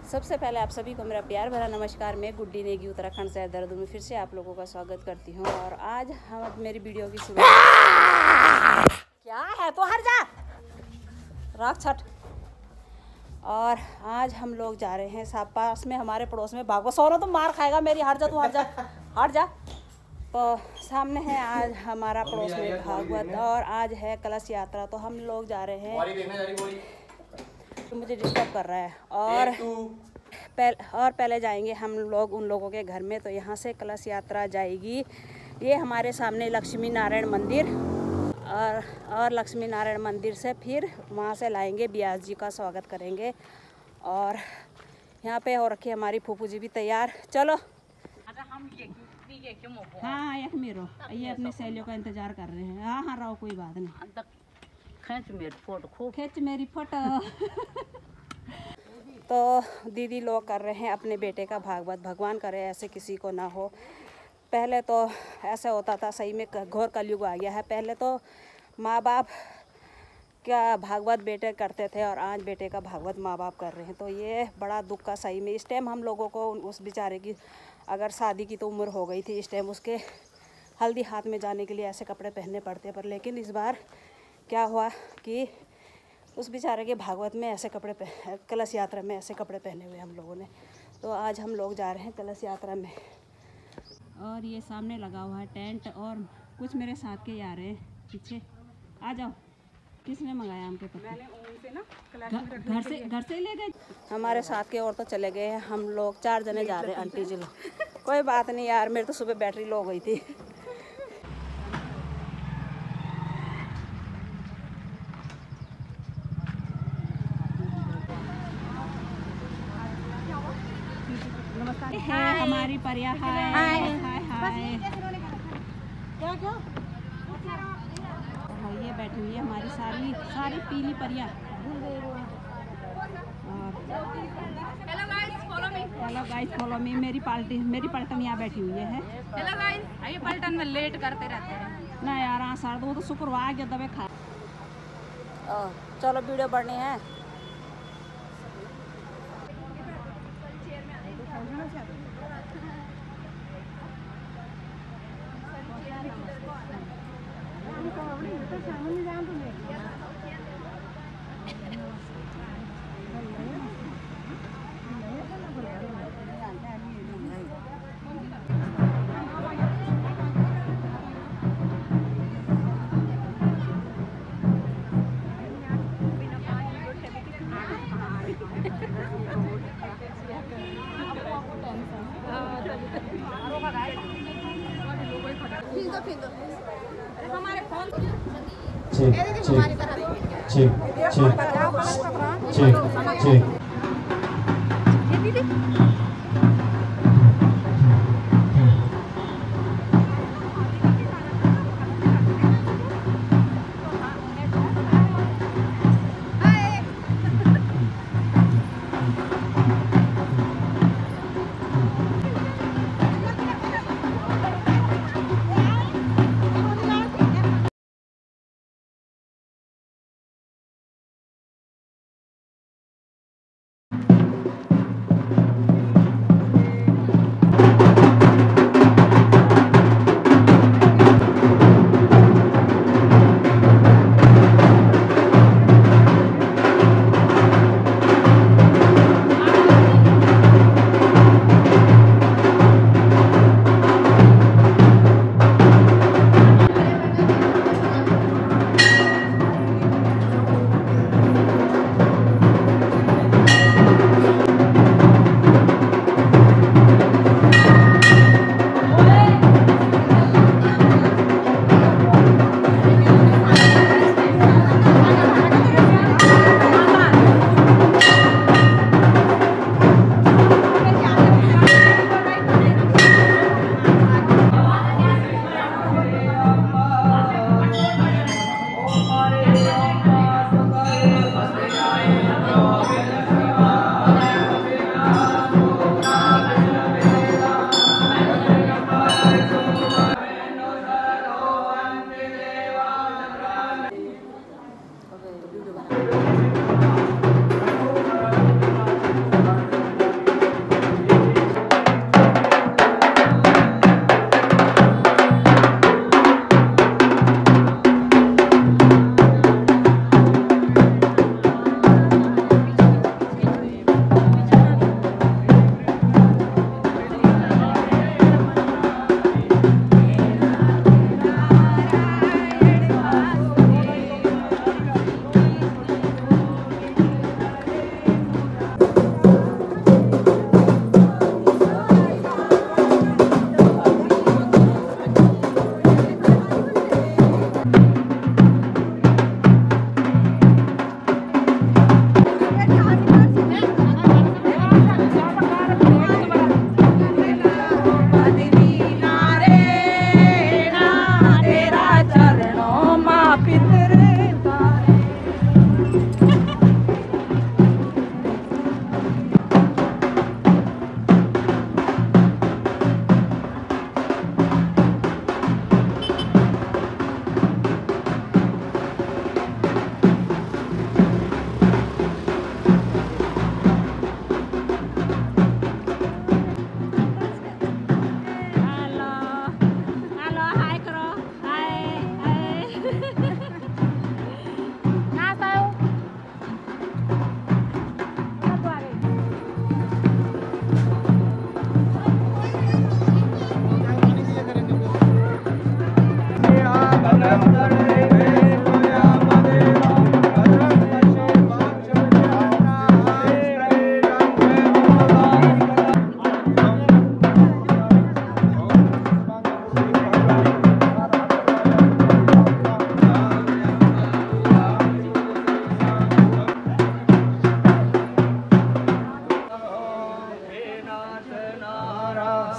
सबसे पहले आप सभी को मेरा प्यार भरा नमस्कार। मैं गुड्डी नेगी उत्तराखंड से देहरादून में फिर से आप लोगों का स्वागत करती हूँ। और आज हम मेरी वीडियो की शुरुआत क्या है तो हट जा राख छठ। और आज हम लोग जा रहे हैं पास में हमारे पड़ोस में भागो सोना तो मार खाएगा मेरी, हट जा तू, हट जा हट जा। तो सामने है आज हमारा पड़ोस में भागवत और आज है कलश यात्रा। तो हम लोग जा रहे हैं तो मुझे डिस्टर्ब कर रहा है। और पहले जाएंगे हम लोग उन लोगों के घर में। तो यहाँ से कलश यात्रा जाएगी। ये हमारे सामने लक्ष्मी नारायण मंदिर और लक्ष्मी नारायण मंदिर से फिर वहाँ से लाएंगे ब्यास जी का स्वागत करेंगे। और यहाँ पे हो रखी हमारी फूफू जी भी तैयार। चलो हाँ एक मेरो ये अपनी सहेलियों का इंतजार कर रहे हैं। हाँ हाँ रहो कोई बात नहीं, खींच मेरी फोटो। तो दीदी लोग कर रहे हैं अपने बेटे का भागवत। भगवान करे ऐसे किसी को ना हो। पहले तो ऐसा होता था, सही में घोर कलयुग आ गया है। पहले तो माँ बाप क्या भागवत बेटे करते थे और आज बेटे का भागवत माँ बाप कर रहे हैं। तो ये बड़ा दुख का सही में। इस टाइम हम लोगों को उस बेचारे की अगर शादी की तो उम्र हो गई थी, इस टाइम उसके हल्दी हाथ में जाने के लिए ऐसे कपड़े पहनने पड़ते। पर लेकिन इस बार क्या हुआ कि उस बेचारे के भागवत में ऐसे कपड़े कलश यात्रा में ऐसे कपड़े पहने हुए हम लोगों ने। तो आज हम लोग जा रहे हैं कलश यात्रा में। और ये सामने लगा हुआ है टेंट और कुछ मेरे साथ के आ रहे हैं पीछे। आ जाओ। किसने मंगाया हमके पत्ते? मैंने उनसे ना घर से ले गए। हमारे साथ के और तो चले गए हैं। हम लोग 4 जने जा रहे हैं आंटी जी लोग। कोई बात नहीं यार, मेरे तो सुबह बैटरी लो हो गई थी। है हमारी परिया। हाय हाय हाय। क्या ये बैठी हुई है हमारी सारी पीली परिया। Hello guys follow me. मेरी पलटन यहाँ बैठी हुई है। हेलो गाइस, आइए पलटन में लेट करते रहते हैं ना यार। हाँ सर वो तो शुक्रवार के दबे खा। चलो वीडियो बढ़नी है। हमारे फोन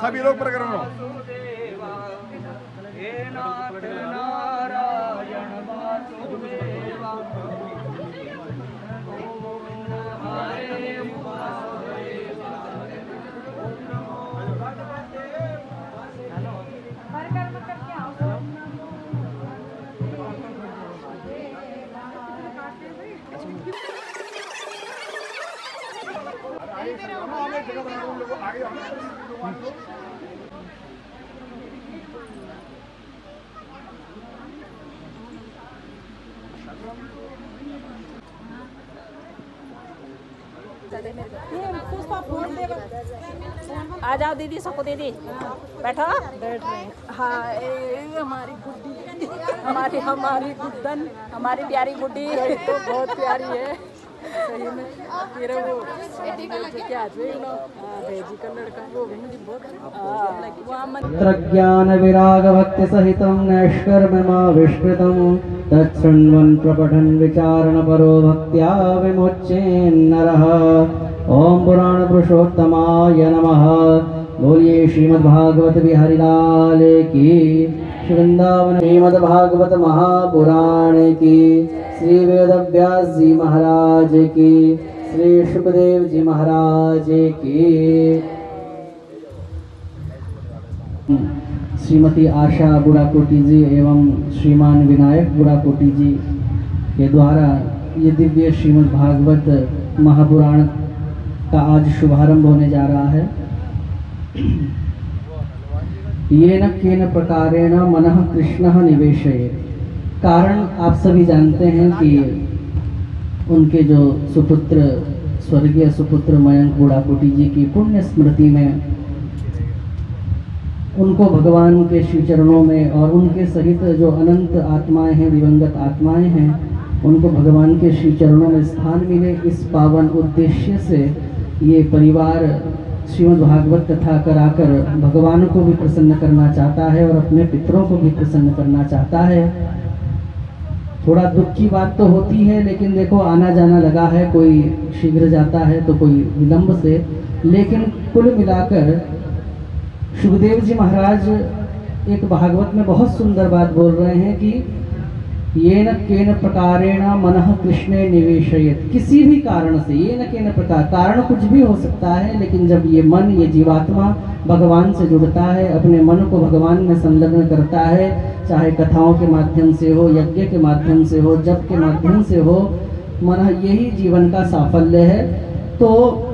सभी लोग प्रकरण हो। आ जाओ दीदी, सबको दीदी बैठो। बैठ रहे हैं। हाँ, हमारी गुड्डी, हमारी गुड्डन, हमारी प्यारी गुड्डी तो बहुत प्यारी है सही में। तेरा वो क्या भेजी का लड़का वो भी मुझे बहुत ज्ञान विराग भक्ति सहितं नैष्कर्म्यमाविष्कृतं तच्छृण्वन् प्रपठन् विचारण परो भक्त्या विमुच्येन्नरः। ओम पुराण पुरुषोत्तमाय नमः। बोलिए श्रीमद्भागवत बिहारी लाल की। वृंदावन श्रीमद्भागवत महापुराण की। श्री वेदव्यास जी महाराज की। श्री सुखदेव जी महाराज की। श्रीमती आशा बुढ़ाकोटी जी एवं श्रीमान विनायक बुढ़ाकोटी जी के द्वारा ये दिव्य श्रीमद् भागवत महापुराण का आज शुभारंभ होने जा रहा है। येन केन प्रकारेण मनः कृष्णः निवेशयेत्। कारण आप सभी जानते हैं कि उनके जो सुपुत्र स्वर्गीय सुपुत्र मयंक बुढ़ाकोटी जी की पुण्य स्मृति में उनको भगवान के श्री चरणों में और उनके सहित जो अनंत आत्माएं हैं, दिवंगत आत्माएं हैं, उनको भगवान के श्री चरणों में स्थान मिले। इस पावन उद्देश्य से ये परिवार श्रीमद् भागवत कथा कराकर भगवान को भी प्रसन्न करना चाहता है और अपने पितरों को भी प्रसन्न करना चाहता है। थोड़ा दुख की बात तो होती है, लेकिन देखो आना जाना लगा है, कोई शीघ्र जाता है तो कोई विलंब से। लेकिन कुल मिलाकर सुखदेव जी महाराज एक भागवत में बहुत सुंदर बात बोल रहे हैं कि येन केन प्रकारेण मनः कृष्णे निवेशयेत्। किसी भी कारण से, येन केन प्रकार, कारण कुछ भी हो सकता है, लेकिन जब ये मन, ये जीवात्मा भगवान से जुड़ता है, अपने मन को भगवान में संलग्न करता है, चाहे कथाओं के माध्यम से हो, यज्ञ के माध्यम से हो, जप के माध्यम से हो, मन यही जीवन का साफल्य है। तो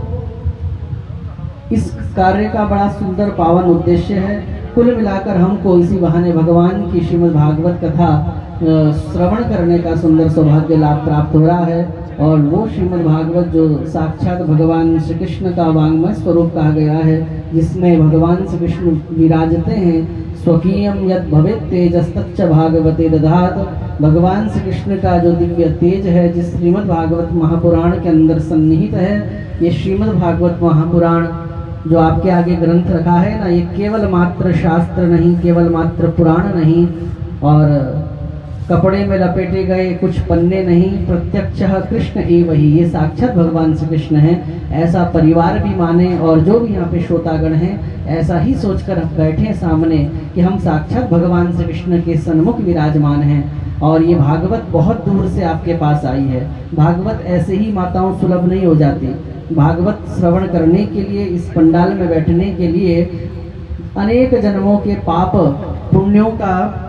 इस कार्य का बड़ा सुंदर पावन उद्देश्य है। कुल मिलाकर हमको इसी बहाने भगवान की श्रीमद् भागवत कथा श्रवण करने का सुंदर सौभाग्य लाभ प्राप्त हो रहा है। और वो श्रीमद् भागवत जो साक्षात भगवान श्री कृष्ण का वांग्मय स्वरूप कहा गया है, जिसमें भगवान श्री कृष्ण विराजते हैं। स्वकीयम यद भवेत् तेजस्तच्च भागवते दधात। भगवान श्री कृष्ण का जो दिव्य तेज है, जिस श्रीमद् भागवत महापुराण के अंदर सन्निहित है, ये श्रीमद् भागवत महापुराण जो आपके आगे ग्रंथ रखा है ना, ये केवल मात्र शास्त्र नहीं, केवल मात्र पुराण नहीं और कपड़े में लपेटे गए कुछ पन्ने नहीं, प्रत्यक्षः कृष्ण एव ही, ये साक्षात भगवान श्री कृष्ण हैं। ऐसा परिवार भी माने और जो भी यहाँ पे श्रोतागण हैं ऐसा ही सोचकर बैठे सामने कि हम साक्षात भगवान श्री कृष्ण के सन्मुख विराजमान हैं। और ये भागवत बहुत दूर से आपके पास आई है। भागवत ऐसे ही माताओं सुलभ नहीं हो जाती। भागवत श्रवण करने के लिए, इस पंडाल में बैठने के लिए अनेक जन्मों के पाप पुण्यों का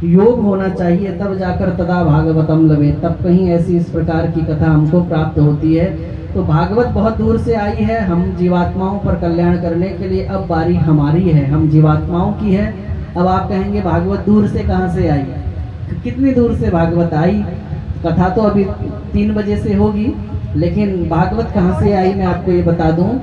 योग होना चाहिए, तब जाकर तदा भागवतम लवे, तब कहीं ऐसी इस प्रकार की कथा हमको प्राप्त होती है। तो भागवत बहुत दूर से आई है, हम जीवात्माओं पर कल्याण करने के लिए अब बारी हमारी है, हम जीवात्माओं की है। अब आप कहेंगे भागवत दूर से कहाँ से आई? कितनी दूर से भागवत आई? कथा तो अभी 3 बजे से होगी, लेकिन भागवत कहाँ से आई मैं आपको ये बता दूं।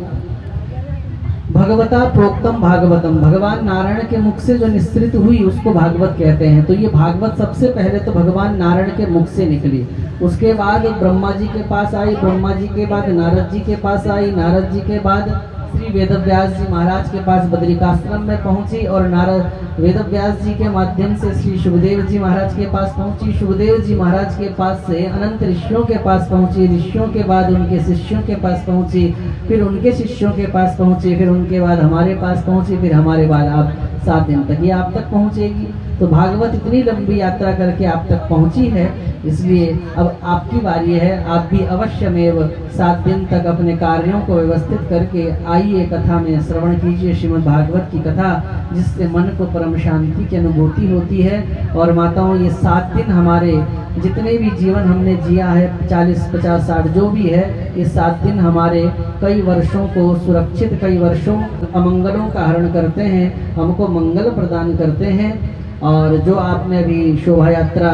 भगवता प्रोक्तम भागवतम, भगवान नारायण के मुख से जो निस्सृत हुई उसको भागवत कहते हैं। तो ये भागवत सबसे पहले तो भगवान नारायण के मुख से निकली, उसके बाद ब्रह्मा जी के पास आई, ब्रह्मा जी के बाद नारद जी के पास आई, नारद जी के बाद श्री वेदव्यास जी महाराज के पास बद्रिकाश्रम में पहुंची और नारद वेदव्यास जी के माध्यम से श्री शुभदेव जी महाराज के पास पहुंची। शुभदेव जी महाराज के पास से अनंत ऋषियों के पास पहुंची, ऋषियों के बाद उनके शिष्यों के पास पहुंची, फिर उनके शिष्यों के पास पहुंची, फिर उनके बाद हमारे पास पहुंची, फिर हमारे बाद आप 7 दिन तक ये आप तक पहुंचेगी। तो भागवत इतनी लंबी यात्रा करके आप तक पहुंची है, इसलिए अब आपकी बारी है। आप भी अवश्यमेव 7 दिन तक अपने कार्यों को व्यवस्थित करके आइए, कथा में श्रवण कीजिए श्रीमद् भागवत की कथा, जिससे मन को परम शांति की अनुभूति होती है। और माताओं, ये 7 दिन हमारे जितने भी जीवन हमने जिया है, 40, 50, 60 जो भी है, ये 7 दिन हमारे कई वर्षों को सुरक्षित, कई वर्षों अमंगलों का हरण करते हैं, हमको मंगल प्रदान करते हैं। और जो आपने अभी शोभा यात्रा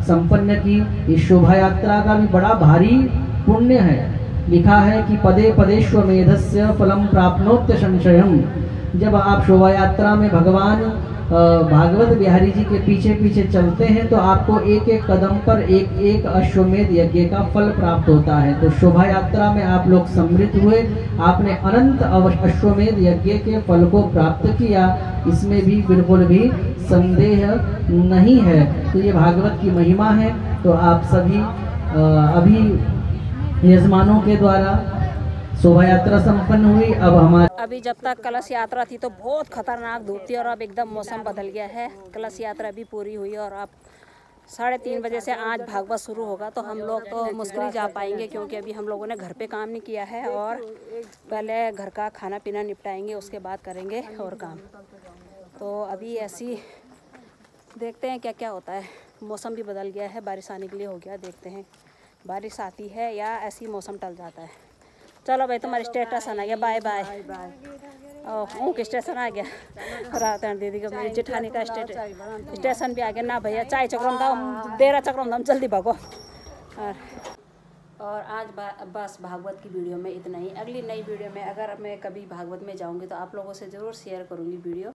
संपन्न की, इस शोभा यात्रा का भी बड़ा भारी पुण्य है। लिखा है कि पदे पदेष्वमेधस्य फलम प्राप्नोत्य संशयम। जब आप शोभा यात्रा में भगवान भागवत बिहारी जी के पीछे पीछे चलते हैं तो आपको एक एक कदम पर एक एक अश्वमेध यज्ञ का फल प्राप्त होता है। तो शोभा यात्रा में आप लोग समृद्ध हुए, आपने अनंत अश्वमेध यज्ञ के फल को प्राप्त किया, इसमें भी बिल्कुल भी संदेह नहीं है। तो ये भागवत की महिमा है। तो आप सभी अभी यजमानों के द्वारा शोभा यात्रा संपन्न हुई। अब हमारे अभी जब तक कलश यात्रा थी तो बहुत खतरनाक धूप थी और अब एकदम मौसम बदल गया है। कलश यात्रा भी पूरी हुई और अब 3:30 बजे से आज भागवत शुरू होगा। तो हम लोग तो मुश्किल ही जा पाएंगे, क्योंकि अभी हम लोगों ने घर पे काम नहीं किया है और पहले घर का खाना पीना निपटाएंगे, उसके बाद करेंगे और काम। तो अभी ऐसी देखते हैं क्या क्या होता है। मौसम भी बदल गया है, बारिश आने के लिए हो गया। देखते हैं बारिश आती है या ऐसी मौसम टल जाता है। चलो भाई, तुम्हारा स्टेटस आ गया, बाय बाय। ओह स्टेशन आ गया, रात दीदी का, मेरी जेठानी का स्टेशन भी आ गया ना भैया। चाय चक्रों था, देरा चक्रों था, जल्दी भागो। और आज बस भागवत की वीडियो में इतना ही। अगली नई वीडियो में अगर मैं कभी भागवत में जाऊंगी तो आप लोगों से ज़रूर शेयर करूंगी वीडियो।